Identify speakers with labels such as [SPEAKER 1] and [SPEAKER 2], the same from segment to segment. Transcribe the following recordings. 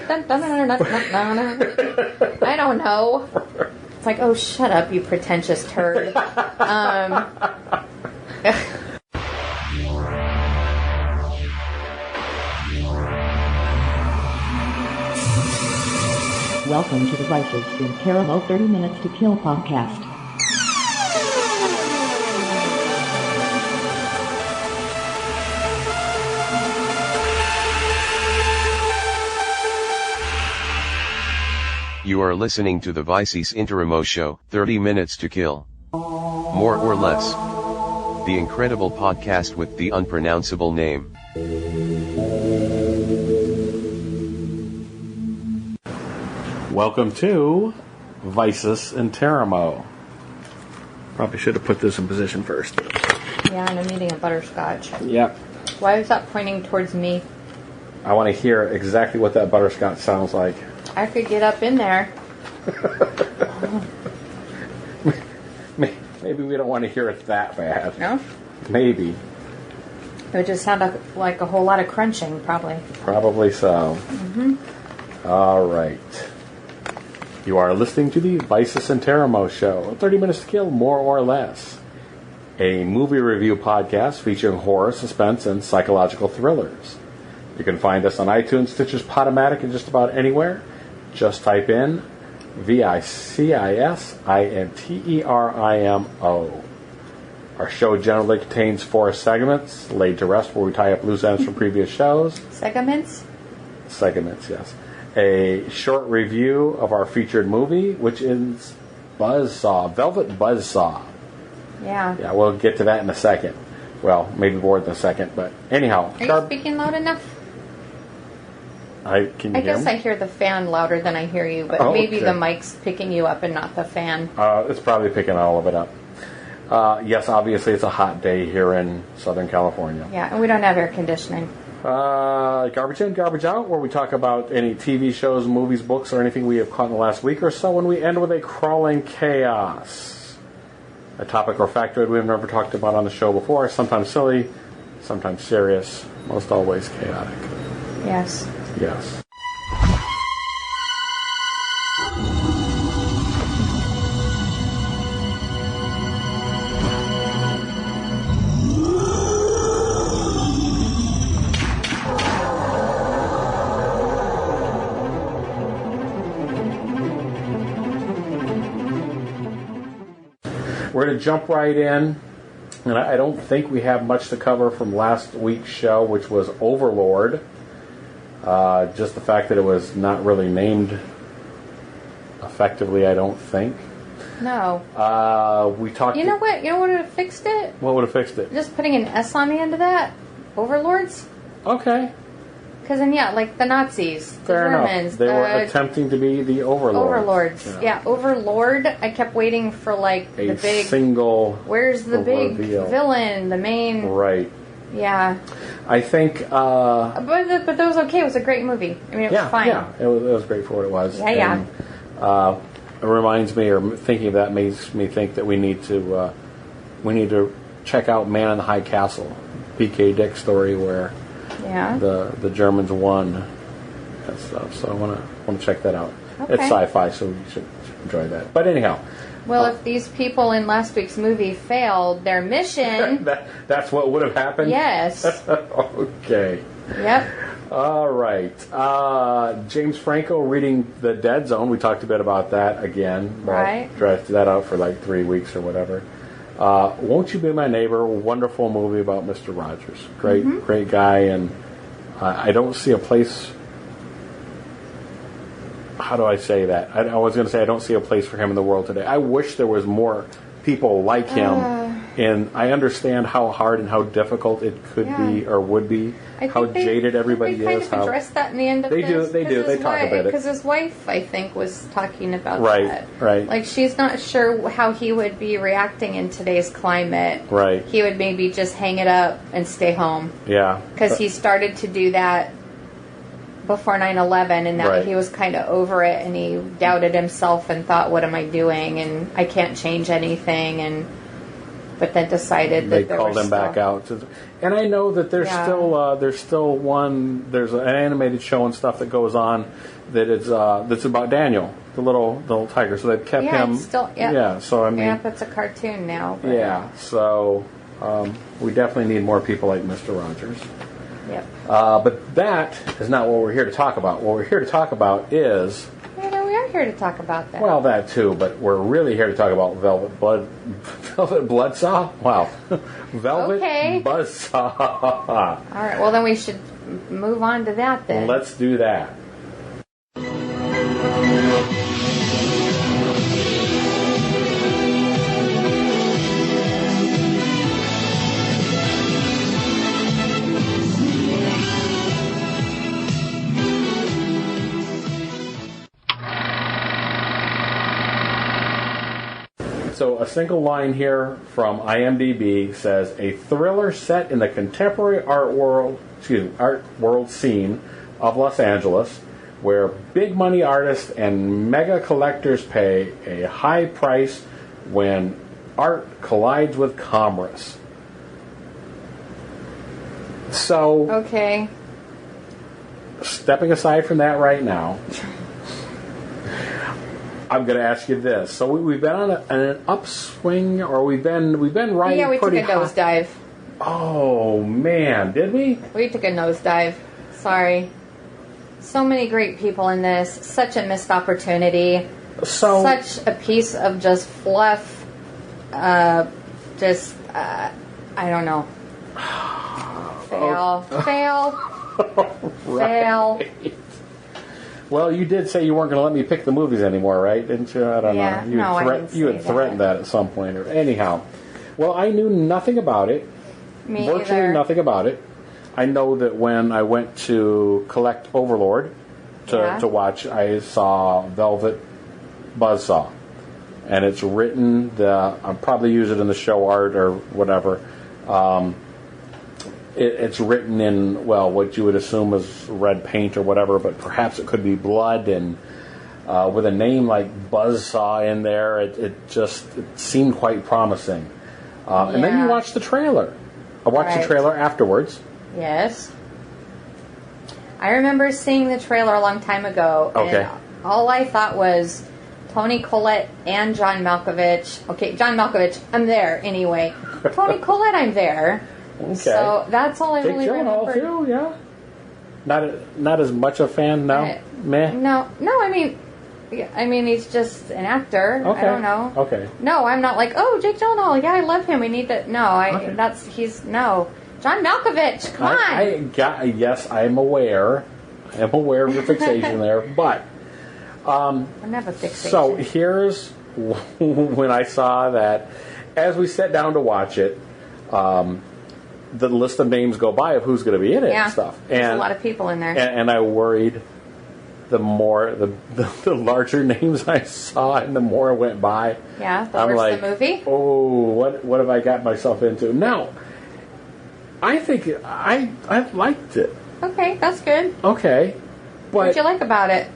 [SPEAKER 1] I don't know. It's like, oh, shut up, you pretentious turd.
[SPEAKER 2] Welcome to the Vicis Interimo 30 Minutes to Kill podcast.
[SPEAKER 3] You are listening to the Vicis Interimo show, 30 Minutes to Kill. More or less. The incredible podcast with the unpronounceable name.
[SPEAKER 4] Welcome to Vicis Interimo. Probably should have put this in position first.
[SPEAKER 1] Yeah, and I'm eating a butterscotch.
[SPEAKER 4] Yep.
[SPEAKER 1] Why is that pointing towards me?
[SPEAKER 4] I want to hear exactly what that butterscotch sounds like.
[SPEAKER 1] I could get up in there.
[SPEAKER 4] Maybe we don't want to hear it that bad.
[SPEAKER 1] No?
[SPEAKER 4] Maybe.
[SPEAKER 1] It would just sound like a whole lot of crunching, probably.
[SPEAKER 4] Probably so. All right. You are listening to the Vicis Interimo show, 30 Minutes to Kill, more or less. A movie review podcast featuring horror, suspense, and psychological thrillers. You can find us on iTunes, Stitcher, Podomatic, and just about anywhere. Just type in VICISINTERIMO. Our show generally contains 4 segments, Laid to Rest, where we tie up loose ends from previous shows.
[SPEAKER 1] Segments?
[SPEAKER 4] Segments, yes. A short review of our featured movie, which is Buzzsaw, Velvet Buzzsaw.
[SPEAKER 1] Yeah.
[SPEAKER 4] Yeah, we'll get to that in a second. Well, maybe more than a second, but anyhow.
[SPEAKER 1] Are you speaking loud enough?
[SPEAKER 4] Can you hear
[SPEAKER 1] guess
[SPEAKER 4] me?
[SPEAKER 1] I hear the fan louder than I hear you, but maybe the mic's picking you up and not the fan.
[SPEAKER 4] It's probably picking all of it up. Yes, obviously it's a hot day here in Southern California.
[SPEAKER 1] Yeah, and we don't have air conditioning.
[SPEAKER 4] Garbage in, garbage out, where we talk about any TV shows, movies, books, or anything we have caught in the last week or so, and we end with a crawling chaos. A topic or factor that we've never talked about on the show before, sometimes silly, sometimes serious, most always chaotic.
[SPEAKER 1] Yes.
[SPEAKER 4] Yes. We're going to jump right in, and I don't think we have much to cover from last week's show, which was Overlord. Just the fact that it was not really named effectively, I don't think.
[SPEAKER 1] No.
[SPEAKER 4] We talked.
[SPEAKER 1] You know what? You know what would have fixed it?
[SPEAKER 4] What would have fixed it?
[SPEAKER 1] Just putting an S on the end of that. Overlords.
[SPEAKER 4] Okay.
[SPEAKER 1] Because then, yeah, like the Nazis,
[SPEAKER 4] Fair
[SPEAKER 1] the Germans.
[SPEAKER 4] enough. They were attempting to be the Overlords.
[SPEAKER 1] Overlords. Yeah, Overlord. I kept waiting for like
[SPEAKER 4] a
[SPEAKER 1] the big
[SPEAKER 4] single.
[SPEAKER 1] Where's the big
[SPEAKER 4] reveal.
[SPEAKER 1] villain? The main.
[SPEAKER 4] Right.
[SPEAKER 1] Yeah.
[SPEAKER 4] I think.
[SPEAKER 1] But that was okay. It was a great movie. I mean, it was fine.
[SPEAKER 4] Yeah, it was great for what it was.
[SPEAKER 1] Yeah,
[SPEAKER 4] and, it reminds me, or thinking of that makes me think that we need to check out Man in the High Castle, P.K. Dick story where the Germans won and stuff. So I want to check that out.
[SPEAKER 1] Okay.
[SPEAKER 4] It's sci-fi, so you should enjoy that. But anyhow.
[SPEAKER 1] Well, if these people in last week's movie failed their mission...
[SPEAKER 4] that's what would have happened?
[SPEAKER 1] Yes.
[SPEAKER 4] Okay.
[SPEAKER 1] Yep.
[SPEAKER 4] All right. James Franco reading The Dead Zone. We talked a bit about that again.
[SPEAKER 1] Right.
[SPEAKER 4] Drafted that out for like 3 weeks or whatever. Won't You Be My Neighbor? Wonderful movie about Mr. Rogers. Great guy. And I don't see a place... How do I say that? I was going to say I don't see a place for him in the world today. I wish there was more people like him, and I understand how hard and how difficult it could be or would be. How jaded everybody is.
[SPEAKER 1] They kind of addressed that in the end of
[SPEAKER 4] They
[SPEAKER 1] this.
[SPEAKER 4] They do. They talk about it.
[SPEAKER 1] Because his wife, I think, was talking about that.
[SPEAKER 4] Right.
[SPEAKER 1] Like, she's not sure how he would be reacting in today's climate.
[SPEAKER 4] Right.
[SPEAKER 1] He would maybe just hang it up and stay home.
[SPEAKER 4] Yeah.
[SPEAKER 1] Because he started to do that before 9/11, and that he was kind of over it, and he doubted himself and thought, what am I doing, and I can't change anything, and but then decided
[SPEAKER 4] they
[SPEAKER 1] that there
[SPEAKER 4] called
[SPEAKER 1] was
[SPEAKER 4] them back out. And I know that there's there's an animated show and stuff that goes on that is that's about Daniel, the little tiger. So they've kept him.
[SPEAKER 1] It's still, yeah.
[SPEAKER 4] Yeah. So I mean,
[SPEAKER 1] it's a cartoon now. But,
[SPEAKER 4] yeah. So we definitely need more people like Mr. Rogers.
[SPEAKER 1] Yep.
[SPEAKER 4] But that is not what we're here to talk about. What we're here to talk about is.
[SPEAKER 1] We are here to talk about that.
[SPEAKER 4] Well, that too, but we're really here to talk about Velvet Bloodsaw? Wow. Velvet Buzzsaw.
[SPEAKER 1] All right, well then we should move on to that then.
[SPEAKER 4] Let's do that. So a single line here from IMBD says, a thriller set in the contemporary art world scene of Los Angeles, where big money artists and mega collectors pay a high price when art collides with commerce. So,
[SPEAKER 1] okay.
[SPEAKER 4] Stepping aside from that right now, I'm going to ask you this. So we've been on an upswing, or we've been riding.
[SPEAKER 1] Yeah, we took
[SPEAKER 4] pretty
[SPEAKER 1] a nosedive.
[SPEAKER 4] Oh man, did we?
[SPEAKER 1] We took a nosedive. Sorry. So many great people in this. Such a missed opportunity. Such a piece of just fluff. I don't know. Fail. Fail.
[SPEAKER 4] Well, you did say you weren't going to let me pick the movies anymore, right? Didn't you? I don't know.
[SPEAKER 1] I didn't say
[SPEAKER 4] you had threatened that at some point. Anyhow, well, I knew nothing about it. Virtually nothing about it. I know that when I went to collect Overlord to watch, I saw Velvet Buzzsaw. And it's written, I'll probably use it in the show art or whatever. It's written in, well, what you would assume is red paint or whatever, but perhaps it could be blood. And with a name like Buzzsaw in there, it seemed quite promising. And then you watch the trailer. I watched the trailer afterwards.
[SPEAKER 1] Yes. I remember seeing the trailer a long time ago.
[SPEAKER 4] Okay.
[SPEAKER 1] And all I thought was Toni Collette and John Malkovich. Okay, John Malkovich, I'm there anyway. Toni Collette, I'm there.
[SPEAKER 4] Okay.
[SPEAKER 1] So that's all I really remember.
[SPEAKER 4] Jake Gyllenhaal too, yeah. Not as much a fan now. Meh.
[SPEAKER 1] No. I mean, he's just an actor.
[SPEAKER 4] Okay.
[SPEAKER 1] I don't know.
[SPEAKER 4] Okay.
[SPEAKER 1] No, I'm not like, oh, Jake Gyllenhaal. Yeah, I love him. We need to. No, no. John Malkovich. Come on.
[SPEAKER 4] Yes, I'm aware. I am aware of your fixation there, but.
[SPEAKER 1] I don't have a fixation.
[SPEAKER 4] So here's when I saw that. As we sat down to watch it, the list of names go by of who's going to be in it and stuff.
[SPEAKER 1] There's a lot of people in there.
[SPEAKER 4] And I worried the larger names I saw and the more went by.
[SPEAKER 1] Yeah, the
[SPEAKER 4] I'm
[SPEAKER 1] worse
[SPEAKER 4] like,
[SPEAKER 1] the movie.
[SPEAKER 4] Oh, what have I got myself into? Now, I think I liked it.
[SPEAKER 1] Okay, that's good.
[SPEAKER 4] Okay. But
[SPEAKER 1] what did you like about it?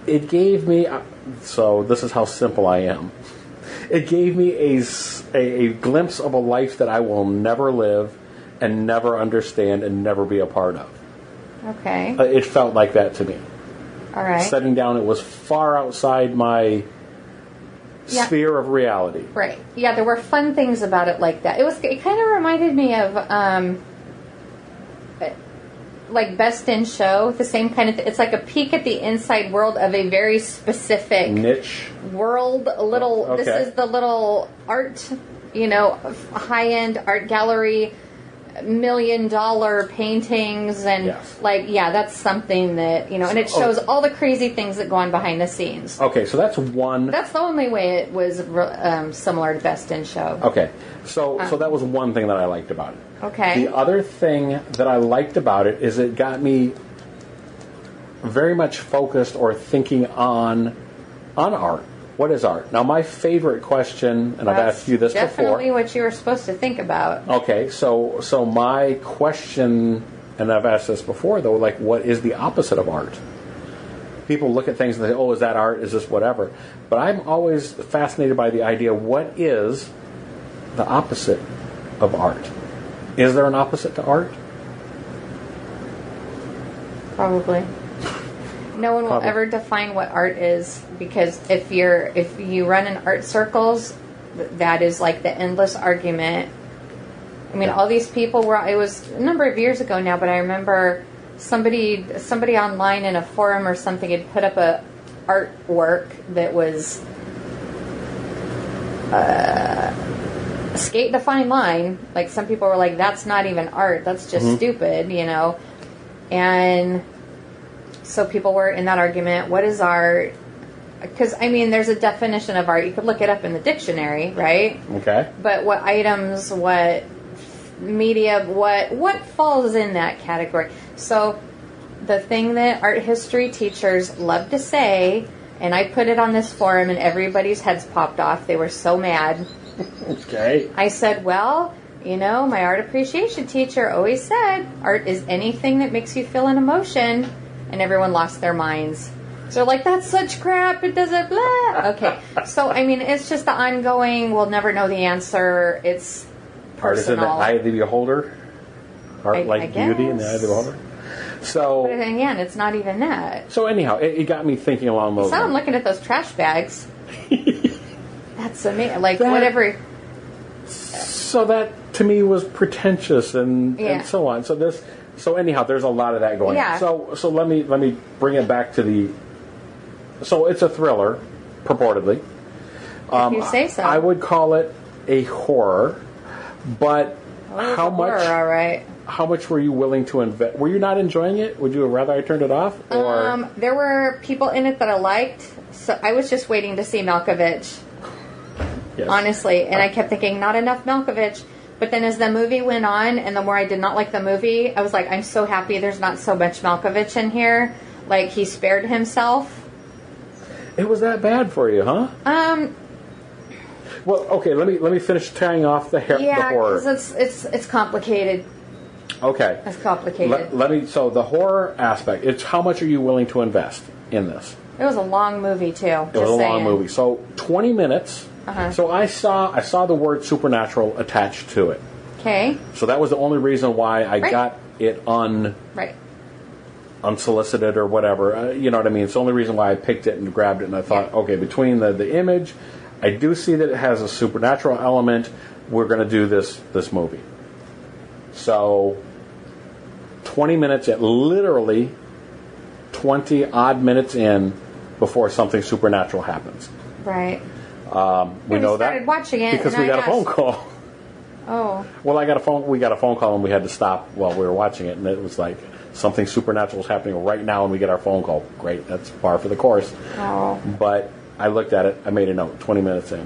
[SPEAKER 4] It gave me, so this is how simple I am. It gave me a glimpse of a life that I will never live and never understand and never be a part of.
[SPEAKER 1] Okay.
[SPEAKER 4] It felt like that to me.
[SPEAKER 1] All right.
[SPEAKER 4] Setting down, it was far outside my sphere of reality.
[SPEAKER 1] Right. Yeah, there were fun things about it like that. It kind of reminded me of like Best in Show, the same kind of it's like a peek at the inside world of a very specific
[SPEAKER 4] niche
[SPEAKER 1] world. This is the little art, high-end art gallery, $1 million paintings, and that's something that and it shows all the crazy things that go on behind the scenes.
[SPEAKER 4] Okay, so that's one.
[SPEAKER 1] That's the only way it was similar to Best in Show.
[SPEAKER 4] Okay, so that was one thing that I liked about it.
[SPEAKER 1] Okay.
[SPEAKER 4] The other thing that I liked about it is it got me very much focused or thinking on art. What is art? Now, my favorite question, and I've asked you this before.
[SPEAKER 1] Definitely what you were supposed to think about.
[SPEAKER 4] Okay, so my question, and I've asked this before, though, like, what is the opposite of art? people look at things and they say, oh, is that art? Is this whatever? But I'm always fascinated by the idea, what is the opposite of art? Is there an opposite to art?
[SPEAKER 1] Probably. No one will ever define what art is, because if you run in art circles, that is like the endless argument. I mean, all these people were. It was a number of years ago now, but I remember somebody online in a forum or something had put up a artwork that was skate the fine line. Like, some people were like, "That's not even art. That's just stupid," you know. And so people were in that argument. What is art? Because, I mean, there's a definition of art. You could look it up in the dictionary, right?
[SPEAKER 4] Okay.
[SPEAKER 1] But what items, what media, what falls in that category? So the thing that art history teachers love to say, and I put it on this forum and everybody's heads popped off. They were so mad.
[SPEAKER 4] Okay. I
[SPEAKER 1] said, well, you know, my art appreciation teacher always said art is anything that makes you feel an emotion, and everyone lost their minds. So they're like, that's such crap, it doesn't blah. Okay. So, I mean, it's just the ongoing, we'll never know the answer. It's personal.
[SPEAKER 4] Art is in the eye of the beholder. Art like beauty in the eye of the beholder. So,
[SPEAKER 1] but again, it's not even that.
[SPEAKER 4] So anyhow, it got me thinking along those lines.
[SPEAKER 1] So I'm looking at those trash bags. That's amazing. Like, whatever.
[SPEAKER 4] So that, to me, was pretentious and so on. So anyhow, there's a lot of that going on. So let me bring it back to the. So it's a thriller, purportedly.
[SPEAKER 1] If you say so.
[SPEAKER 4] I would call it a horror, but how much?
[SPEAKER 1] Horror, all right.
[SPEAKER 4] How much were you willing to invest? Were you not enjoying it? Would you have rather I turned it off? Or?
[SPEAKER 1] There were people in it that I liked, so I was just waiting to see Malkovich. Yes. Honestly, and I kept thinking, not enough Malkovich. But then as the movie went on, and the more I did not like the movie, I was like, I'm so happy there's not so much Malkovich in here. Like, he spared himself.
[SPEAKER 4] It was that bad for you, huh? Well, okay. Let me finish tearing off the horror.
[SPEAKER 1] Yeah, because it's complicated.
[SPEAKER 4] Okay.
[SPEAKER 1] It's complicated.
[SPEAKER 4] So the horror aspect. It's how much are you willing to invest in this?
[SPEAKER 1] It was a long movie too.
[SPEAKER 4] It was a long movie. So 20 minutes. Uh-huh. So I saw the word supernatural attached to it.
[SPEAKER 1] Okay.
[SPEAKER 4] So that was the only reason why I got it unsolicited or whatever. You know what I mean? It's the only reason why I picked it and grabbed it, and I thought, okay, between the image, I do see that it has a supernatural element. We're going to do this movie. So 20 minutes, at literally 20 odd minutes in before something supernatural happens.
[SPEAKER 1] Right.
[SPEAKER 4] We know that
[SPEAKER 1] started watching it
[SPEAKER 4] because we got a phone call.
[SPEAKER 1] Oh.
[SPEAKER 4] Well, we got a phone call and we had to stop while we were watching it, and it was like something supernatural is happening right now, and we get our phone call. Great, that's par for the course.
[SPEAKER 1] Oh.
[SPEAKER 4] But I looked at it. I made a note. 20 minutes in.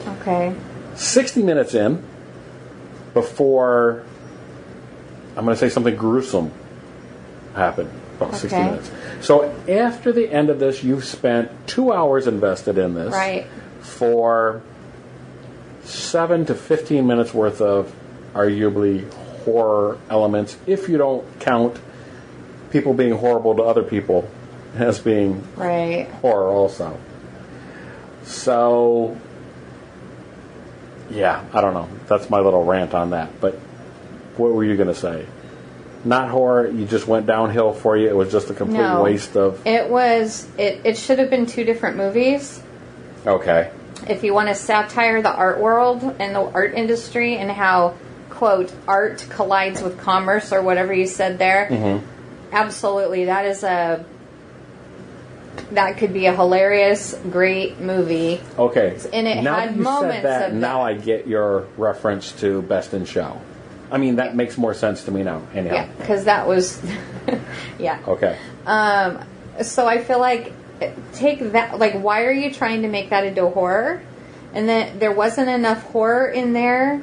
[SPEAKER 1] Okay.
[SPEAKER 4] 60 minutes in, before I'm going to say something gruesome happened. About 60 minutes. So after the end of this, you've spent 2 hours invested in this.
[SPEAKER 1] Right.
[SPEAKER 4] For 7 to 15 minutes worth of arguably horror elements, if you don't count people being horrible to other people as being horror also. So, yeah, I don't know. That's my little rant on that. But what were you going to say? Not horror, you just went downhill for you. It was just a complete waste of...
[SPEAKER 1] It should have been two different movies.
[SPEAKER 4] Okay.
[SPEAKER 1] If you want to satire the art world and the art industry and how, quote, art collides with commerce or whatever you said there, absolutely. That could be a hilarious, great movie.
[SPEAKER 4] Okay.
[SPEAKER 1] And it had moments of that.
[SPEAKER 4] Now I get your reference to Best in Show. I mean, that makes more sense to me now. Anyhow.
[SPEAKER 1] Yeah, because that was... yeah.
[SPEAKER 4] Okay.
[SPEAKER 1] So I feel like, take that... Like, why are you trying to make that into horror? And then there wasn't enough horror in there.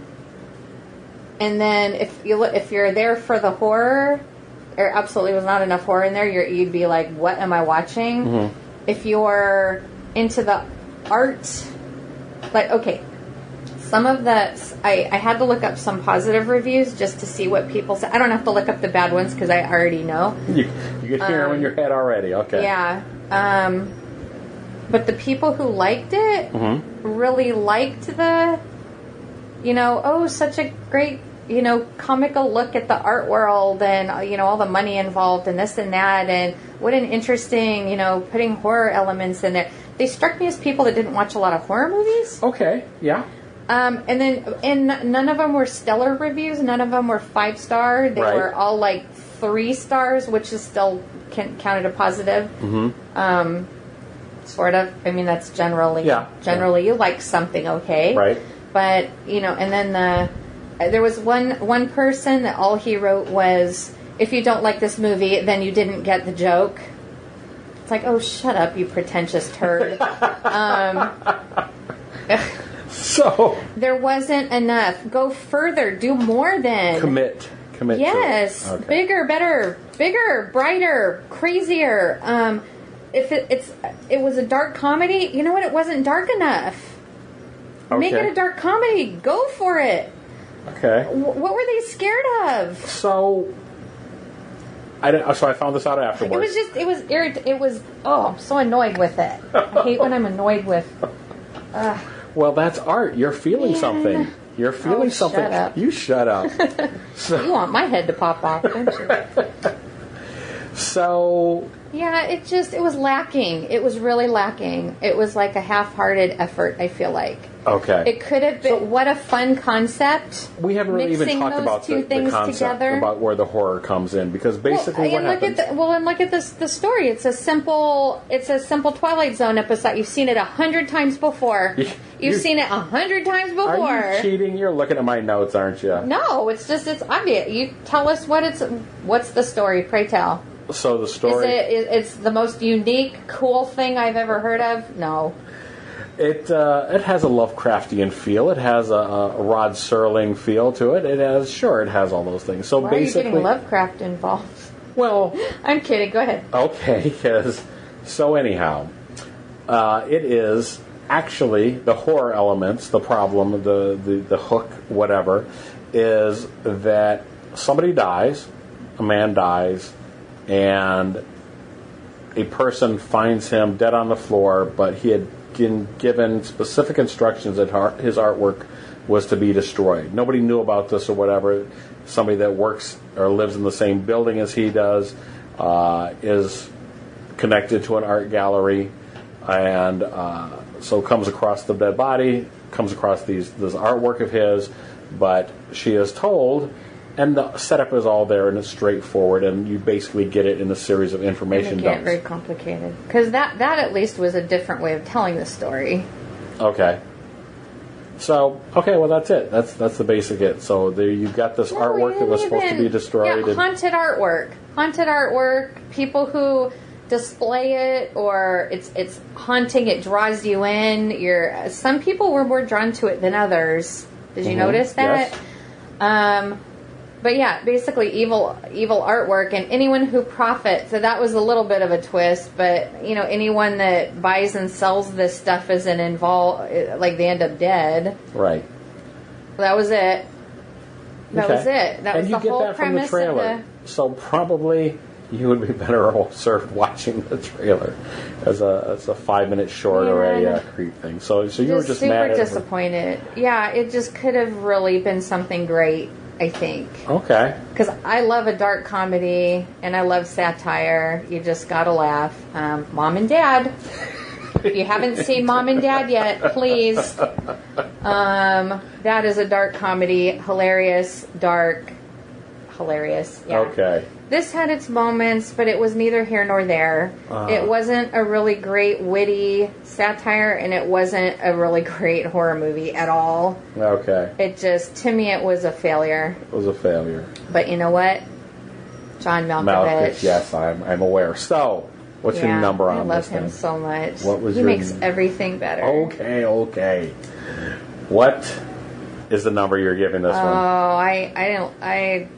[SPEAKER 1] And then if you're there for the horror, there absolutely was not enough horror in there, you'd be like, what am I watching? Mm-hmm. If you're into the art... Like, okay... some of the I had to look up some positive reviews just to see what people say. I don't have to look up the bad ones because I already know.
[SPEAKER 4] You can hear them in your head already. Okay.
[SPEAKER 1] Yeah. But the people who liked it really liked the, such a great, comical look at the art world and, all the money involved and this and that. And what an interesting, putting horror elements in there. They struck me as people that didn't watch a lot of horror movies.
[SPEAKER 4] Okay, yeah.
[SPEAKER 1] And none of them were stellar reviews. None of them were 5-star. They were all like 3 stars, which is still counted a positive. Sort of. I mean, that's generally you like something, okay?
[SPEAKER 4] Right.
[SPEAKER 1] But and then there was one person that all he wrote was, "If you don't like this movie, then you didn't get the joke." It's like, oh, shut up, you pretentious turd.
[SPEAKER 4] So
[SPEAKER 1] there wasn't enough. Go further. Do more then.
[SPEAKER 4] Commit.
[SPEAKER 1] Yes.
[SPEAKER 4] To it. Okay.
[SPEAKER 1] Bigger, better, bigger, brighter, crazier. If it was a dark comedy, you know what? It wasn't dark enough.
[SPEAKER 4] Okay.
[SPEAKER 1] Make it a dark comedy. Go for it.
[SPEAKER 4] Okay.
[SPEAKER 1] What were they scared of?
[SPEAKER 4] So I found this out afterwards.
[SPEAKER 1] It was I'm so annoyed with it. I hate when I'm annoyed with.
[SPEAKER 4] Well, that's art. You're feeling something. You're feeling something.
[SPEAKER 1] Shut up.
[SPEAKER 4] You shut up.
[SPEAKER 1] You want my head to pop off, don't you?
[SPEAKER 4] So.
[SPEAKER 1] Yeah, it was lacking. It was really lacking. It was like a half-hearted effort, I feel like.
[SPEAKER 4] Okay.
[SPEAKER 1] It could have been. What a fun concept.
[SPEAKER 4] We haven't really even talked about the concept
[SPEAKER 1] together.
[SPEAKER 4] About where the horror comes in, because basically what happens.
[SPEAKER 1] Look at the story. It's a simple Twilight Zone episode. You've seen it 100 times before. You've seen it 100 times before.
[SPEAKER 4] Are you cheating? You're looking at my notes, aren't you?
[SPEAKER 1] No, it's obvious. You tell us what's the story. Pray tell.
[SPEAKER 4] So the story.
[SPEAKER 1] It's the most unique, cool thing I've ever heard of? No.
[SPEAKER 4] It has a Lovecraftian feel. It has a Rod Serling feel to it. It has all those things. So
[SPEAKER 1] why
[SPEAKER 4] basically,
[SPEAKER 1] are you getting Lovecraft involved?
[SPEAKER 4] Well,
[SPEAKER 1] I'm kidding. Go ahead.
[SPEAKER 4] Okay, anyhow, it is actually the horror elements. The problem, the hook, whatever, is that somebody dies, a man dies, and a person finds him dead on the floor, but he had been given specific instructions that his artwork was to be destroyed. Nobody knew about this or whatever. Somebody that works or lives in the same building as he does is connected to an art gallery, and so comes across the dead body, comes across this artwork of his, but she is told, and the setup is all there and it's straightforward, and you basically get it in a series of information dumps.
[SPEAKER 1] Very complicated, because that at least was a different way of telling the story.
[SPEAKER 4] Okay. So well, that's it. That's the basic it. So there you've got this artwork that was supposed to be destroyed.
[SPEAKER 1] Yeah, haunted artwork. People who display it, or it's haunting. It draws you in. Some people were more drawn to it than others. Did you notice that?
[SPEAKER 4] Yes.
[SPEAKER 1] But yeah, basically evil artwork, and anyone who profits. So that was a little bit of a twist, but anyone that buys and sells this stuff isn't involved. Like they end up dead.
[SPEAKER 4] Right.
[SPEAKER 1] That was it. That was it. That
[SPEAKER 4] and
[SPEAKER 1] was the whole premise
[SPEAKER 4] from the trailer. So probably you would be better served watching the trailer as a 5-minute short or a creep thing. So you were just mad at
[SPEAKER 1] disappointed. Yeah, it just could have really been something great, I think.
[SPEAKER 4] Okay.
[SPEAKER 1] Because I love a dark comedy and I love satire. You just gotta laugh. Mom and Dad. If you haven't seen Mom and Dad yet, please. That is a dark comedy. Hilarious, dark, hilarious. Yeah.
[SPEAKER 4] Okay.
[SPEAKER 1] This had its moments, but it was neither here nor there. It wasn't a really great, witty satire, and it wasn't a really great horror movie at all.
[SPEAKER 4] Okay.
[SPEAKER 1] It just, to me, it was a failure.
[SPEAKER 4] It was a failure.
[SPEAKER 1] But you know what? John Malkovich.
[SPEAKER 4] Yes, I'm aware. So, what's your number on this thing?
[SPEAKER 1] I love him so much.
[SPEAKER 4] What was
[SPEAKER 1] he makes everything better.
[SPEAKER 4] Okay. What is the number you're giving this one?
[SPEAKER 1] I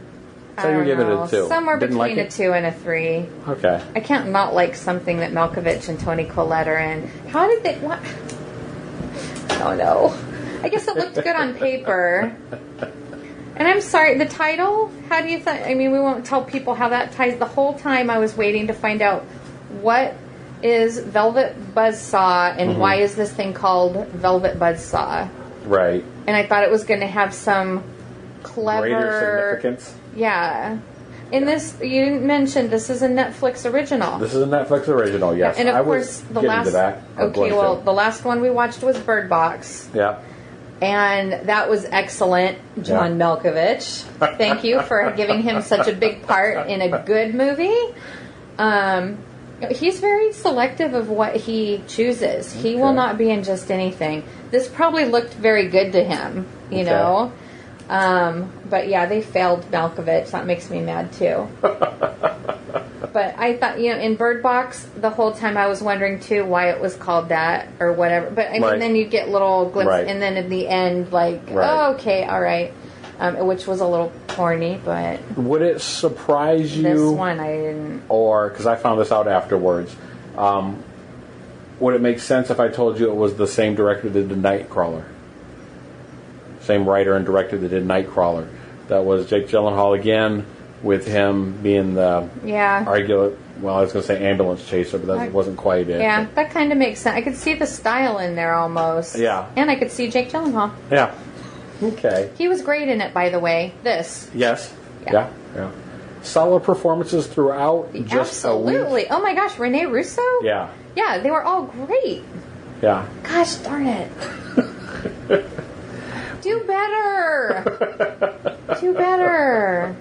[SPEAKER 4] So you're giving it a 2.
[SPEAKER 1] Somewhere
[SPEAKER 4] Didn't
[SPEAKER 1] between
[SPEAKER 4] like
[SPEAKER 1] a 2 and a 3.
[SPEAKER 4] Okay.
[SPEAKER 1] I can't not like something that Malkovich and Toni Collette are in. How did they... What? Oh, no. I guess it looked good on paper. And I'm sorry, the title, how do you think? I mean, we won't tell people how that ties. The whole time I was waiting to find out what is Velvet Buzzsaw and why is this thing called Velvet Buzzsaw?
[SPEAKER 4] Right.
[SPEAKER 1] And I thought it was going to have some clever...
[SPEAKER 4] Greater significance.
[SPEAKER 1] Yeah. In this, you didn't mention, this is a Netflix original.
[SPEAKER 4] This is a Netflix original, yes.
[SPEAKER 1] And of course, the last... Okay, well, the last one we watched was Bird Box.
[SPEAKER 4] Yeah.
[SPEAKER 1] And that was excellent. John Malkovich. Thank you for giving him such a big part in a good movie. He's very selective of what he chooses. He will not be in just anything. This probably looked very good to him, you know. But yeah, they failed Malkovich. That makes me mad too. But I thought, in Bird Box, the whole time I was wondering too why it was called that or whatever. But I mean, then you get little glimpses, and then in the end, oh, okay, all right. Which was a little corny, but... Would it surprise you... This one I didn't...
[SPEAKER 4] Or, because I found this out afterwards, would it make sense if I told you it was the same director that did Nightcrawler? Same writer and director that did Nightcrawler. That was Jake Gyllenhaal again, with him being the... Well, I was going to say ambulance chaser, but that wasn't quite it.
[SPEAKER 1] Yeah, that kind of makes sense. I could see the style in there almost.
[SPEAKER 4] Yeah.
[SPEAKER 1] And I could see Jake Gyllenhaal.
[SPEAKER 4] Yeah. Okay.
[SPEAKER 1] He was great in it, by the way. This.
[SPEAKER 4] Yes. Yeah. Solid performances throughout.
[SPEAKER 1] Absolutely. Oh my gosh, Rene Russo?
[SPEAKER 4] Yeah.
[SPEAKER 1] Yeah, they were all great.
[SPEAKER 4] Yeah.
[SPEAKER 1] Gosh darn it. Do better. Do better.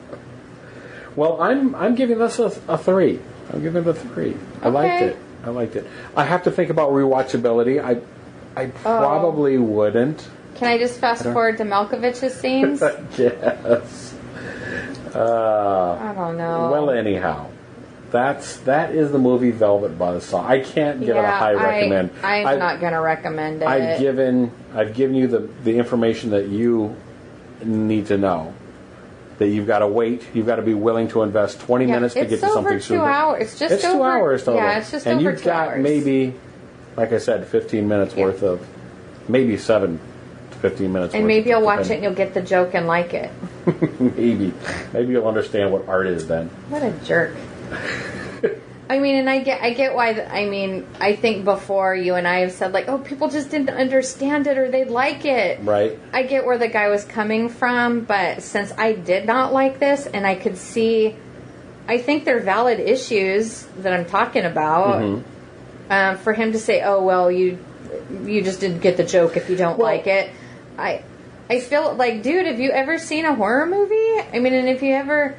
[SPEAKER 4] Well, I'm giving this a 3. I'm giving it a 3. I liked it. I have to think about rewatchability. I probably wouldn't.
[SPEAKER 1] Can I just fast forward to Malkovich's scenes?
[SPEAKER 4] Yes.
[SPEAKER 1] I don't know.
[SPEAKER 4] Well, anyhow, that is the movie Velvet Buzzsaw. I can't give it a high recommend.
[SPEAKER 1] I'm not going to recommend it.
[SPEAKER 4] I've given you the information that you need to know. That you've got to wait. You've got to be willing to invest 20 minutes to get to something super.
[SPEAKER 1] It's 2 hours. It's just over
[SPEAKER 4] 2 hours total.
[SPEAKER 1] Yeah, it's just
[SPEAKER 4] and
[SPEAKER 1] over 2 hours.
[SPEAKER 4] And you've got maybe, like I said, 15 minutes worth of, maybe 7 to 15 minutes
[SPEAKER 1] and
[SPEAKER 4] worth.
[SPEAKER 1] Maybe you'll watch it and you'll get the joke and like it.
[SPEAKER 4] Maybe you'll understand what art is then.
[SPEAKER 1] What a jerk. I mean, and I get why. I think before you and I have said people just didn't understand it or they'd like it.
[SPEAKER 4] Right.
[SPEAKER 1] I get where the guy was coming from, but since I did not like this, and I could see, I think they're valid issues that I'm talking about. For him to say, "Oh well, you just didn't get the joke if you don't like it," I feel like, dude, have you ever seen a horror movie? I mean, and if you ever.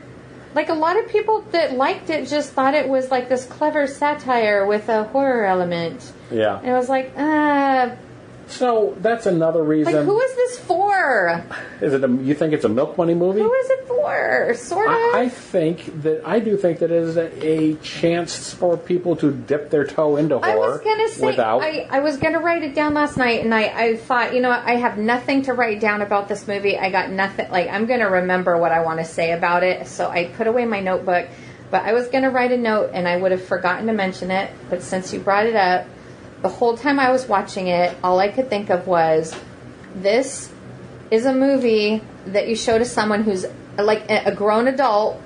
[SPEAKER 1] A lot of people that liked it just thought it was this clever satire with a horror element.
[SPEAKER 4] Yeah.
[SPEAKER 1] And I was like,
[SPEAKER 4] So that's another reason.
[SPEAKER 1] who is this for?
[SPEAKER 4] Is it? You think it's a milk money movie?
[SPEAKER 1] Who is it for? Sort of.
[SPEAKER 4] I do think that it is a chance for people to dip their toe into horror.
[SPEAKER 1] I was gonna say, I was gonna write it down last night, and I thought, I have nothing to write down about this movie. I got nothing. I'm gonna remember what I want to say about it, so I put away my notebook. But I was gonna write a note, and I would have forgotten to mention it. But since you brought it up. The whole time I was watching it, all I could think of was, this is a movie that you show to someone who's a grown adult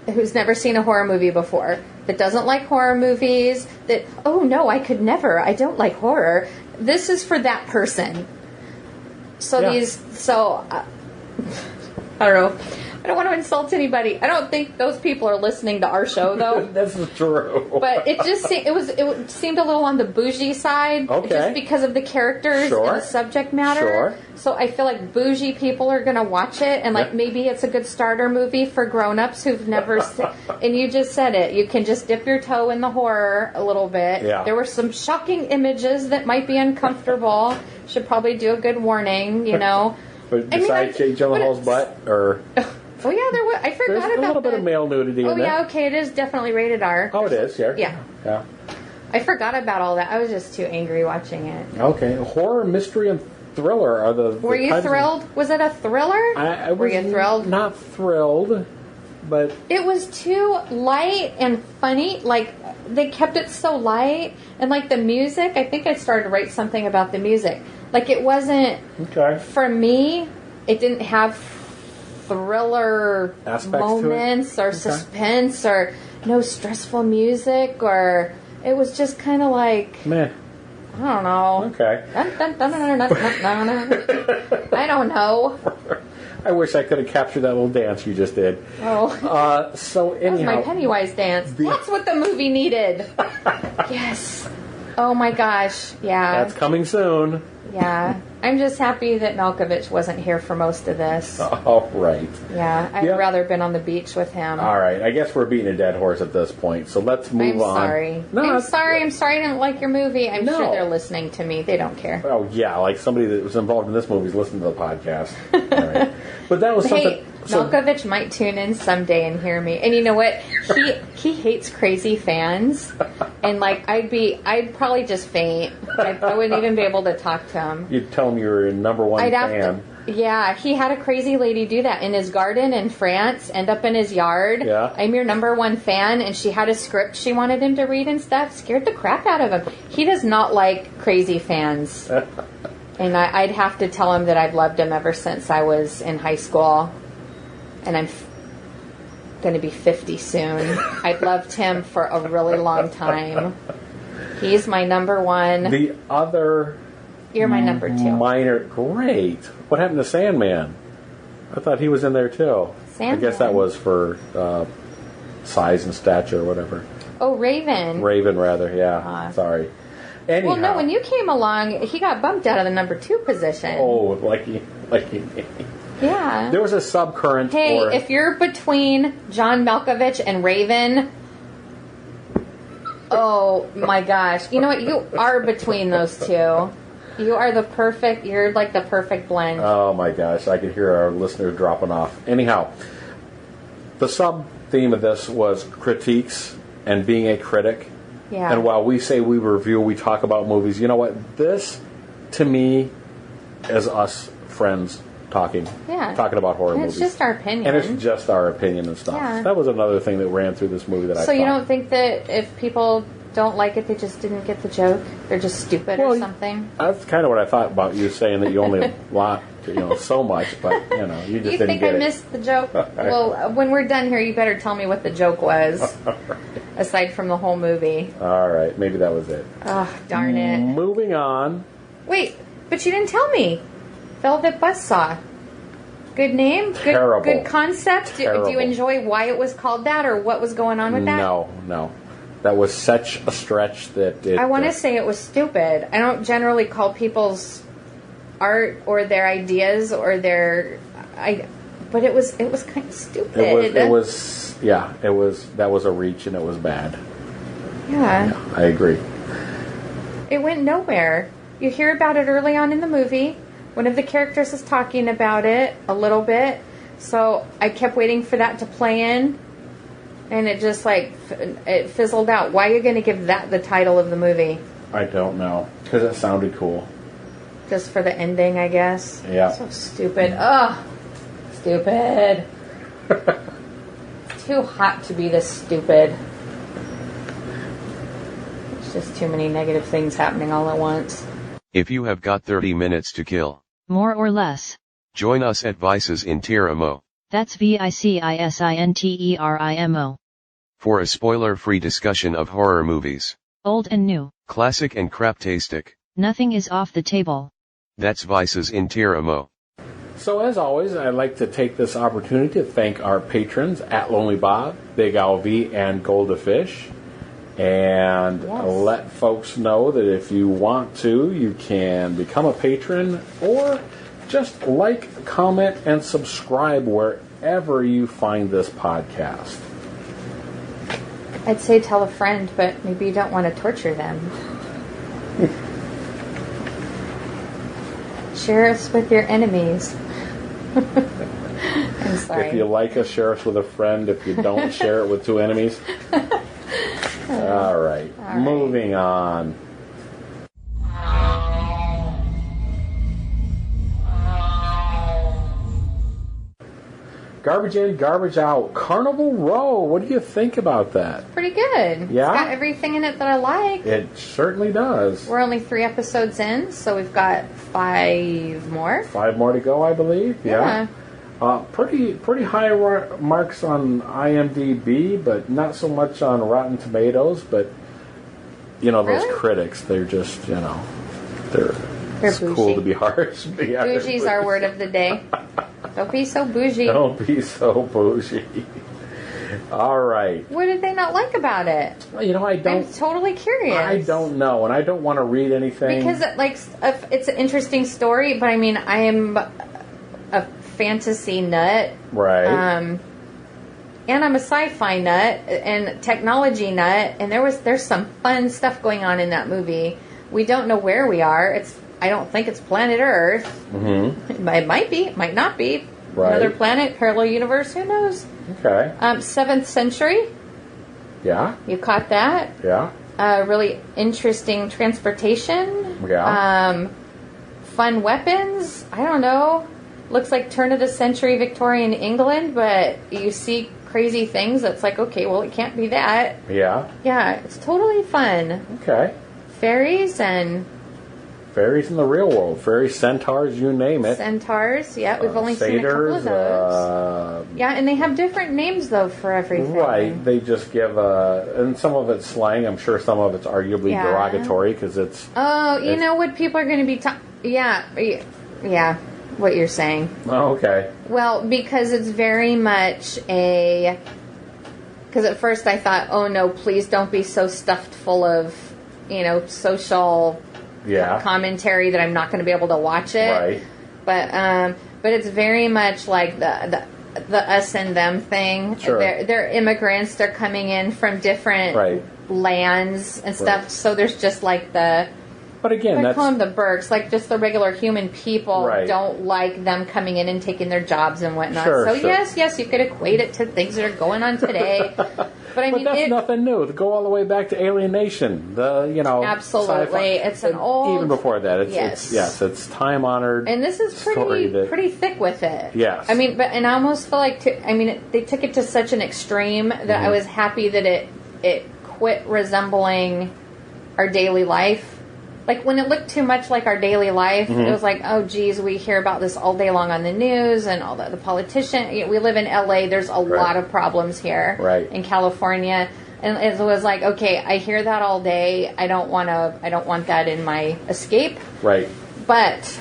[SPEAKER 1] who's never seen a horror movie before, that doesn't like horror movies, that, oh no, I could never, I don't like horror. This is for that person. So I don't know. I don't want to insult anybody. I don't think those people are listening to our show, though.
[SPEAKER 4] That's true.
[SPEAKER 1] But it just it seemed a little on the bougie side, just because of the characters and the subject matter.
[SPEAKER 4] Sure.
[SPEAKER 1] So I feel like bougie people are going to watch it, and maybe it's a good starter movie for grown-ups who've never seen. And you just said it. You can just dip your toe in the horror a little bit.
[SPEAKER 4] Yeah.
[SPEAKER 1] There were some shocking images that might be uncomfortable. Should probably do a good warning,
[SPEAKER 4] But besides Jake Gyllenhaal's butt, or...
[SPEAKER 1] Oh yeah, there was. I forgot
[SPEAKER 4] There's
[SPEAKER 1] about
[SPEAKER 4] a little bit of male nudity in there.
[SPEAKER 1] Oh yeah, okay, it is definitely rated R.
[SPEAKER 4] Oh, it is,
[SPEAKER 1] Yeah. I forgot about all that. I was just too angry watching it.
[SPEAKER 4] Okay, horror, mystery, and thriller are the.
[SPEAKER 1] Were you thrilled? Was it a thriller? Were you thrilled?
[SPEAKER 4] Not thrilled, but
[SPEAKER 1] it was too light and funny. They kept it so light, and the music. I think I started to write something about the music. Like, it wasn't...
[SPEAKER 4] Okay.
[SPEAKER 1] For me, it didn't have thriller
[SPEAKER 4] Aspects
[SPEAKER 1] moments or suspense or no stressful music, or... It was just kind of like...
[SPEAKER 4] Meh.
[SPEAKER 1] I don't know.
[SPEAKER 4] Okay.
[SPEAKER 1] I don't know.
[SPEAKER 4] I wish I could have captured that little dance you just did.
[SPEAKER 1] Oh.
[SPEAKER 4] So anyhow,
[SPEAKER 1] that was my Pennywise dance. That's what the movie needed. Yes. Oh my gosh. Yeah.
[SPEAKER 4] That's coming soon.
[SPEAKER 1] Yeah. I'm just happy that Malkovich wasn't here for most of this.
[SPEAKER 4] All right.
[SPEAKER 1] Yeah. I'd rather been on the beach with him.
[SPEAKER 4] All right. I guess we're beating a dead horse at this point. So let's move on.
[SPEAKER 1] Sorry.
[SPEAKER 4] No,
[SPEAKER 1] I'm sorry. I'm sorry I didn't like your movie. I'm
[SPEAKER 4] No.
[SPEAKER 1] sure they're listening to me. They don't care.
[SPEAKER 4] Oh, yeah. Like somebody that was involved in this movie is listening to the podcast. All right. But that was something...
[SPEAKER 1] Hey, Malkovich might tune in someday and hear me. And you know what? He hates crazy fans. And like I'd probably just faint. I wouldn't even be able to talk to him.
[SPEAKER 4] You'd tell him you were a number one fan.
[SPEAKER 1] Yeah, he had a crazy lady do that in his garden in France, end up in his yard.
[SPEAKER 4] Yeah.
[SPEAKER 1] I'm your number one fan, and she had a script she wanted him to read and stuff. Scared the crap out of him. He does not like crazy fans. And I'd have to tell him that I've loved him ever since I was in high school. And I'm going to be 50 soon. I've loved him for a really long time. He's my number one.
[SPEAKER 4] The other...
[SPEAKER 1] You're my number two.
[SPEAKER 4] Great. What happened to Sandman? I thought he was in there too.
[SPEAKER 1] Sandman?
[SPEAKER 4] I guess that was for size and stature or whatever.
[SPEAKER 1] Oh, Raven.
[SPEAKER 4] Raven, rather, yeah. Sorry. Anyhow.
[SPEAKER 1] Well, no, when you came along, he got bumped out of the number two position.
[SPEAKER 4] Oh, lucky.
[SPEAKER 1] Yeah.
[SPEAKER 4] There was a subcurrent.
[SPEAKER 1] Hey, if you're between John Malkovich and Raven, oh my gosh. You know what? You are between those two. You are you're like the perfect blend.
[SPEAKER 4] Oh my gosh, I could hear our listeners dropping off. Anyhow, the sub-theme of this was critiques and being a critic.
[SPEAKER 1] Yeah.
[SPEAKER 4] And while we say we review, we talk about movies, you know what? This, to me, is us friends talking about horror movies.
[SPEAKER 1] It's just our opinion.
[SPEAKER 4] And it's just our opinion and stuff.
[SPEAKER 1] Yeah.
[SPEAKER 4] That was another thing that ran through this movie that I thought.
[SPEAKER 1] So you don't think that if people don't like it, they just didn't get the joke? They're just stupid or something?
[SPEAKER 4] That's kind of what I thought about you saying that you only want so much, but you just
[SPEAKER 1] you
[SPEAKER 4] didn't
[SPEAKER 1] think
[SPEAKER 4] get
[SPEAKER 1] I
[SPEAKER 4] it.
[SPEAKER 1] missed the joke? Well, when we're done here, you better tell me what the joke was, aside from the whole movie.
[SPEAKER 4] All right, maybe that was it.
[SPEAKER 1] Oh, darn it.
[SPEAKER 4] Moving on.
[SPEAKER 1] Wait, but you didn't tell me. Velvet Buzzsaw. Good name?
[SPEAKER 4] Terrible.
[SPEAKER 1] Good concept?
[SPEAKER 4] Terrible.
[SPEAKER 1] Do you enjoy why it was called that or what was going on with that?
[SPEAKER 4] No. That was such a stretch that it...
[SPEAKER 1] I want to say it was stupid. I don't generally call people's art or their ideas or their... But it was kind of stupid.
[SPEAKER 4] That was a reach and it was bad.
[SPEAKER 1] Yeah.
[SPEAKER 4] I agree.
[SPEAKER 1] It went nowhere. You hear about it early on in the movie. One of the characters is talking about it a little bit. So I kept waiting for that to play in. And it just it fizzled out. Why are you going to give that the title of the movie?
[SPEAKER 4] I don't know. Because it sounded cool.
[SPEAKER 1] Just for the ending, I guess.
[SPEAKER 4] Yeah.
[SPEAKER 1] So stupid. Ugh. Stupid. Too hot to be this stupid. It's just too many negative things happening all at once.
[SPEAKER 3] If you have got 30 minutes to kill,
[SPEAKER 2] More or less.
[SPEAKER 3] join us at Vicis Interimo
[SPEAKER 2] That's VICISINTERIMO.
[SPEAKER 3] for a spoiler-free discussion of horror movies,
[SPEAKER 2] Old and new.
[SPEAKER 3] classic and craptastic.
[SPEAKER 2] Nothing is off the table.
[SPEAKER 3] That's Vicis Interimo.
[SPEAKER 4] So as always, I'd like to take this opportunity to thank our patrons at Lonely Bob, Big Al V, and Golda Fish. And let folks know that if you want to, you can become a patron or just like, comment, and subscribe wherever you find this podcast.
[SPEAKER 1] I'd say tell a friend, but maybe you don't want to torture them. Share us with your enemies. I'm sorry.
[SPEAKER 4] If you like us, share us with a friend. If you don't, share it with two enemies. All right. Moving on. Garbage in, garbage out. Carnival Row. What do you think about that?
[SPEAKER 1] Pretty good.
[SPEAKER 4] Yeah?
[SPEAKER 1] It's got everything in it that I like.
[SPEAKER 4] It certainly does.
[SPEAKER 1] We're only 3 episodes in, so we've got 5 more.
[SPEAKER 4] 5 more to go, I believe. Yeah. Pretty high marks on IMDb, but not so much on Rotten Tomatoes. But those critics, they're just they're it's
[SPEAKER 1] bougie.
[SPEAKER 4] cool to be harsh. Yeah,
[SPEAKER 1] Bougie's our word of the day. Don't be so bougie.
[SPEAKER 4] Don't be so bougie. All right.
[SPEAKER 1] What did they not like about it?
[SPEAKER 4] Well, I don't.
[SPEAKER 1] I'm totally curious.
[SPEAKER 4] I don't know, and I don't want to read anything
[SPEAKER 1] because it's an interesting story. But I mean, I am a fantasy nut,
[SPEAKER 4] right?
[SPEAKER 1] And I'm a sci-fi nut and technology nut, and there's some fun stuff going on in that movie. We don't know where we are. I don't think it's planet Earth. Mm-hmm. It might be. It might not be. Right. Another planet, parallel universe. Who knows?
[SPEAKER 4] Okay.
[SPEAKER 1] 7th century.
[SPEAKER 4] Yeah.
[SPEAKER 1] You caught that?
[SPEAKER 4] Yeah.
[SPEAKER 1] Really interesting transportation.
[SPEAKER 4] Yeah.
[SPEAKER 1] Fun weapons. I don't know. Looks like turn of the century Victorian England, but you see crazy things that's like, okay, well, it can't be that.
[SPEAKER 4] Yeah.
[SPEAKER 1] Yeah, it's totally fun.
[SPEAKER 4] Okay.
[SPEAKER 1] Fairies in
[SPEAKER 4] the real world. Fairies, centaurs, you name it.
[SPEAKER 1] Centaurs, yeah. We've only seen a couple of those. Yeah, and they have different names, though, for everything.
[SPEAKER 4] Right. They just give and some of it's slang. I'm sure some of it's arguably derogatory because it's...
[SPEAKER 1] Oh, you know what people are going to be talking... Yeah, what you're saying.
[SPEAKER 4] Oh, okay.
[SPEAKER 1] Well, because it's very much a... Because at first I thought, oh, no, please don't be so stuffed full of, social... commentary that I'm not going to be able to watch it.
[SPEAKER 4] Right.
[SPEAKER 1] But it's very much like the us and them thing.
[SPEAKER 4] Sure.
[SPEAKER 1] They're immigrants. They're coming in from different lands and stuff. Right. So there's just like
[SPEAKER 4] But again,
[SPEAKER 1] I call them the Burks, like just the regular human people don't like them coming in and taking their jobs and whatnot.
[SPEAKER 4] Sure.
[SPEAKER 1] Yes, you could equate it to things that are going on today. But I mean,
[SPEAKER 4] that's nothing new. Go all the way back to Alienation.
[SPEAKER 1] Absolutely,
[SPEAKER 4] sci-fi.
[SPEAKER 1] It's an old.
[SPEAKER 4] Even before that, it's time honored.
[SPEAKER 1] And this is pretty thick with it.
[SPEAKER 4] Yes.
[SPEAKER 1] I mean, and I almost feel like they took it to such an extreme that I was happy that it quit resembling our daily life. Like, when it looked too much like our daily life, it was like, oh, geez, we hear about this all day long on the news and all the politician. We live in L.A. There's a lot of problems here in California. And it was like, okay, I hear that all day. I don't want that in my escape.
[SPEAKER 4] Right.
[SPEAKER 1] But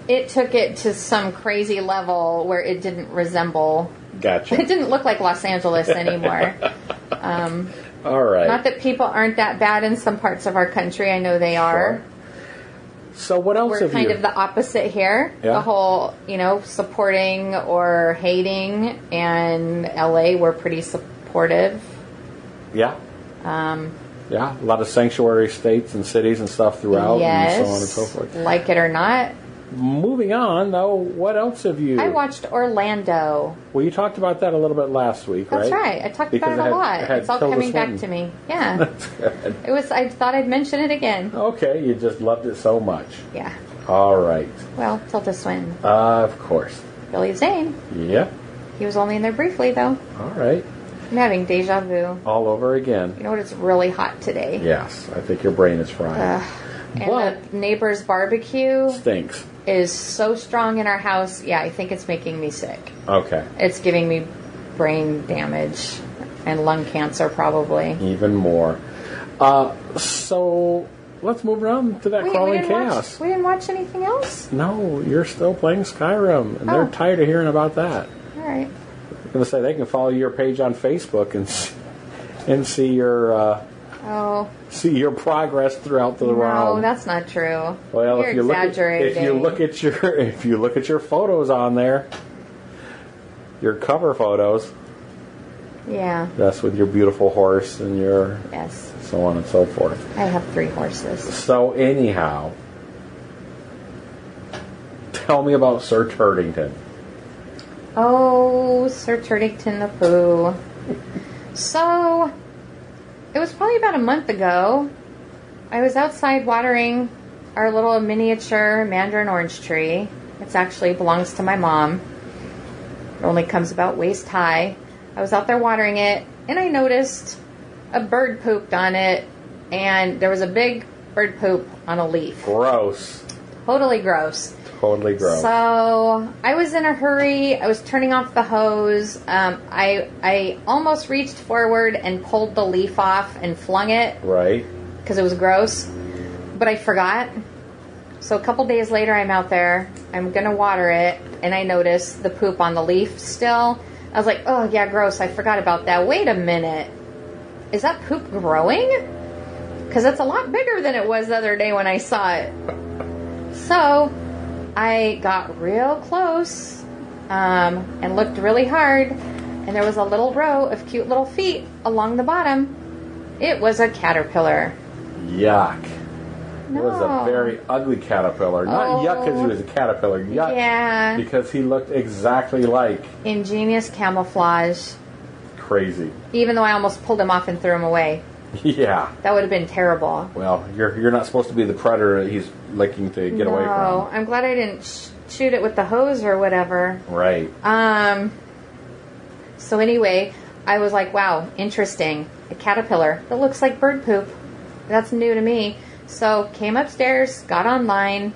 [SPEAKER 1] it took it to some crazy level where it didn't resemble.
[SPEAKER 4] Gotcha.
[SPEAKER 1] It didn't look like Los Angeles anymore.
[SPEAKER 4] All right.
[SPEAKER 1] Not that people aren't that bad in some parts of our country. I know they are.
[SPEAKER 4] So what else
[SPEAKER 1] We're kind of the opposite here.
[SPEAKER 4] Yeah.
[SPEAKER 1] The whole, supporting or hating. And LA, we're pretty supportive.
[SPEAKER 4] Yeah. A lot of sanctuary states and cities and stuff throughout and so on and so forth.
[SPEAKER 1] Like it or not.
[SPEAKER 4] Moving on, though, what else have you...
[SPEAKER 1] I watched Orlando.
[SPEAKER 4] Well, you talked about that a little bit last week, right?
[SPEAKER 1] That's right. I talked about it a lot. It's all coming back to me. Yeah.
[SPEAKER 4] That's good.
[SPEAKER 1] I thought I'd mention it again.
[SPEAKER 4] Okay, you just loved it so much.
[SPEAKER 1] Yeah.
[SPEAKER 4] All right.
[SPEAKER 1] Well, Tilda Swinton.
[SPEAKER 4] Of course.
[SPEAKER 1] Billy Zane.
[SPEAKER 4] Yep.
[SPEAKER 1] He was only in there briefly, though.
[SPEAKER 4] All right.
[SPEAKER 1] I'm having deja vu.
[SPEAKER 4] All over again.
[SPEAKER 1] You know what? It's really hot today.
[SPEAKER 4] Yes. I think your brain is frying.
[SPEAKER 1] And the neighbor's barbecue
[SPEAKER 4] stinks.
[SPEAKER 1] Is so strong in our house. Yeah, I think it's making me sick.
[SPEAKER 4] Okay.
[SPEAKER 1] It's giving me brain damage and lung cancer, probably.
[SPEAKER 4] Even more. So let's move around to that Crawling Chaos.
[SPEAKER 1] We didn't watch anything else?
[SPEAKER 4] No, you're still playing Skyrim, and they're tired of hearing about that.
[SPEAKER 1] All right.
[SPEAKER 4] I'm going to say they can follow your page on Facebook and see your progress throughout the realm.
[SPEAKER 1] No, that's not true.
[SPEAKER 4] Well,
[SPEAKER 1] You're exaggerating.
[SPEAKER 4] If you look at your photos on there, your cover photos.
[SPEAKER 1] Yeah.
[SPEAKER 4] That's with your beautiful horse and your so on and so forth.
[SPEAKER 1] I have 3 horses.
[SPEAKER 4] So anyhow, tell me about Sir Turdington.
[SPEAKER 1] Oh, Sir Turdington the Pooh. So, it was probably about a month ago. I was outside watering our little miniature mandarin orange tree. It actually belongs to my mom. It only comes about waist high. I was out there watering it, and I noticed a bird pooped on it, and there was a big bird poop on a leaf.
[SPEAKER 4] Gross.
[SPEAKER 1] Totally gross.
[SPEAKER 4] Totally gross.
[SPEAKER 1] So I was in a hurry. I was turning off the hose. I almost reached forward and pulled the leaf off and flung it.
[SPEAKER 4] Right.
[SPEAKER 1] Because it was gross. But I forgot. So a couple days later, I'm out there. I'm going to water it. And I notice the poop on the leaf still. I was like, oh, yeah, gross. I forgot about that. Wait a minute. Is that poop growing? Because it's a lot bigger than it was the other day when I saw it. So I got real close and looked really hard. And there was a little row of cute little feet along the bottom. It was a caterpillar.
[SPEAKER 4] Yuck.
[SPEAKER 1] No.
[SPEAKER 4] It was a very ugly caterpillar. Not yuck because he was a caterpillar. Yuck.
[SPEAKER 1] Yeah.
[SPEAKER 4] Because he looked exactly like...
[SPEAKER 1] Ingenious camouflage.
[SPEAKER 4] Crazy.
[SPEAKER 1] Even though I almost pulled him off and threw him away.
[SPEAKER 4] Yeah.
[SPEAKER 1] That would have been terrible.
[SPEAKER 4] Well, you're not supposed to be the predator that he's looking to get away from.
[SPEAKER 1] No. I'm glad I didn't shoot it with the hose or whatever.
[SPEAKER 4] Right.
[SPEAKER 1] So anyway, I was like, wow, interesting. A caterpillar that looks like bird poop. That's new to me. So came upstairs, got online,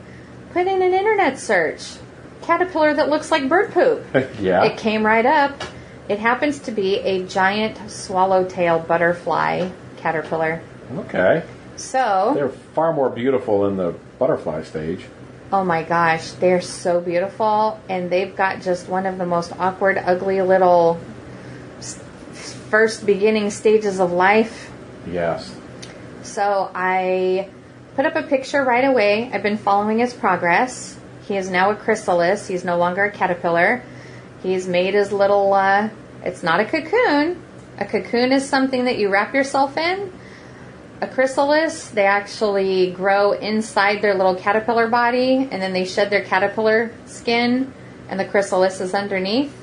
[SPEAKER 1] put in an internet search. Caterpillar that looks like bird poop.
[SPEAKER 4] Yeah.
[SPEAKER 1] It came right up. It happens to be a giant swallowtail butterfly caterpillar.
[SPEAKER 4] Okay.
[SPEAKER 1] So
[SPEAKER 4] they're far more beautiful in the butterfly stage.
[SPEAKER 1] Oh my gosh, they're so beautiful, and they've got just one of the most awkward, ugly little first beginning stages of life.
[SPEAKER 4] Yes.
[SPEAKER 1] So I put up a picture right away. I've been following his progress. He is now a chrysalis. He's no longer a caterpillar. He's made his little, it's not a cocoon. A cocoon is something that you wrap yourself in. A chrysalis, they actually grow inside their little caterpillar body, and then they shed their caterpillar skin, and the chrysalis is underneath.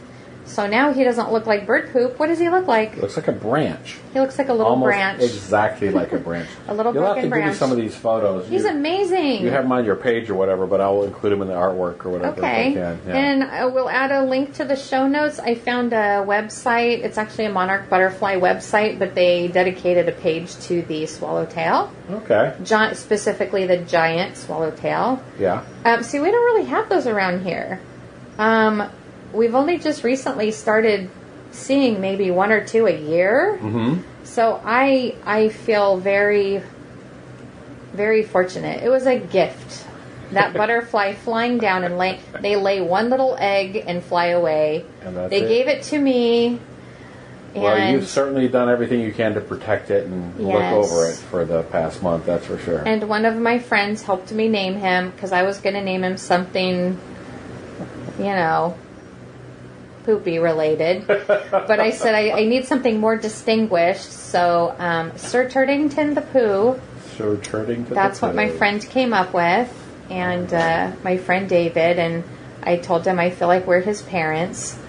[SPEAKER 1] So now he doesn't look like bird poop. What does he look like?
[SPEAKER 4] Looks like a branch.
[SPEAKER 1] He looks like a little
[SPEAKER 4] Almost
[SPEAKER 1] branch.
[SPEAKER 4] Exactly like a branch.
[SPEAKER 1] A little
[SPEAKER 4] You'll
[SPEAKER 1] broken
[SPEAKER 4] have to
[SPEAKER 1] branch.
[SPEAKER 4] give me some of these photos.
[SPEAKER 1] He's amazing.
[SPEAKER 4] You have them on your page or whatever, but I'll include them in the artwork or whatever.
[SPEAKER 1] Okay.
[SPEAKER 4] If I can. Yeah.
[SPEAKER 1] And we'll add a link to the show notes. I found a website. It's actually a monarch butterfly website, but they dedicated a page to the swallowtail.
[SPEAKER 4] Okay.
[SPEAKER 1] Specifically the giant swallowtail.
[SPEAKER 4] Yeah.
[SPEAKER 1] See, we don't really have those around here. We've only just recently started seeing maybe one or two a year.
[SPEAKER 4] Mm-hmm.
[SPEAKER 1] So I feel very, very fortunate. It was a gift. That butterfly flying down and they lay one little egg and fly away.
[SPEAKER 4] And that's
[SPEAKER 1] they gave it to me.
[SPEAKER 4] Well, you've certainly done everything you can to protect it and look over it for the past month, that's for sure.
[SPEAKER 1] And one of my friends helped me name him because I was going to name him something, poopy related. But I said I need something more distinguished. So Sir Turdington the Pooh.
[SPEAKER 4] Sir Turdington.
[SPEAKER 1] That's what my friend came up with, and my friend David. And I told him I feel like we're his parents.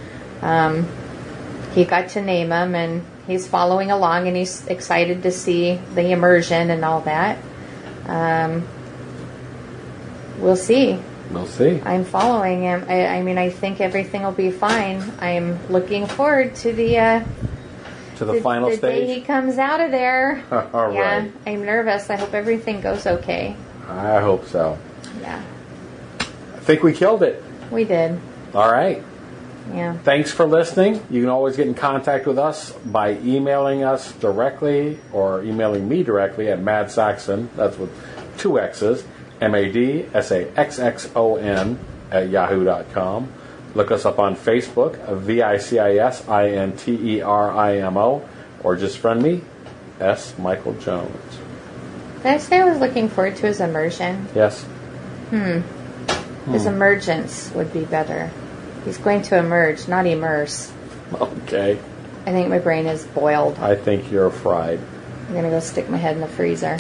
[SPEAKER 1] He got to name him, and he's following along, and he's excited to see the immersion and all that. We'll see.
[SPEAKER 4] We'll see.
[SPEAKER 1] I'm following him. I think everything will be fine. I'm looking forward to the
[SPEAKER 4] final stage.
[SPEAKER 1] The day he comes out of there.
[SPEAKER 4] All
[SPEAKER 1] yeah,
[SPEAKER 4] right.
[SPEAKER 1] I'm nervous. I hope everything goes okay.
[SPEAKER 4] I hope so.
[SPEAKER 1] Yeah.
[SPEAKER 4] I think we killed it.
[SPEAKER 1] We did.
[SPEAKER 4] All right.
[SPEAKER 1] Yeah.
[SPEAKER 4] Thanks for listening. You can always get in contact with us by emailing us directly or emailing me directly at Mad Saxon. That's with 2 X's. MADSAXXON at yahoo.com. Look us up on Facebook, VICISINTERIMO, or just friend me, S. Michael Jones.
[SPEAKER 1] Did I say I was looking forward to his immersion?
[SPEAKER 4] Yes.
[SPEAKER 1] His emergence would be better. He's going to emerge, not immerse.
[SPEAKER 4] Okay.
[SPEAKER 1] I think my brain is boiled.
[SPEAKER 4] I think you're fried.
[SPEAKER 1] I'm going to go stick my head in the freezer.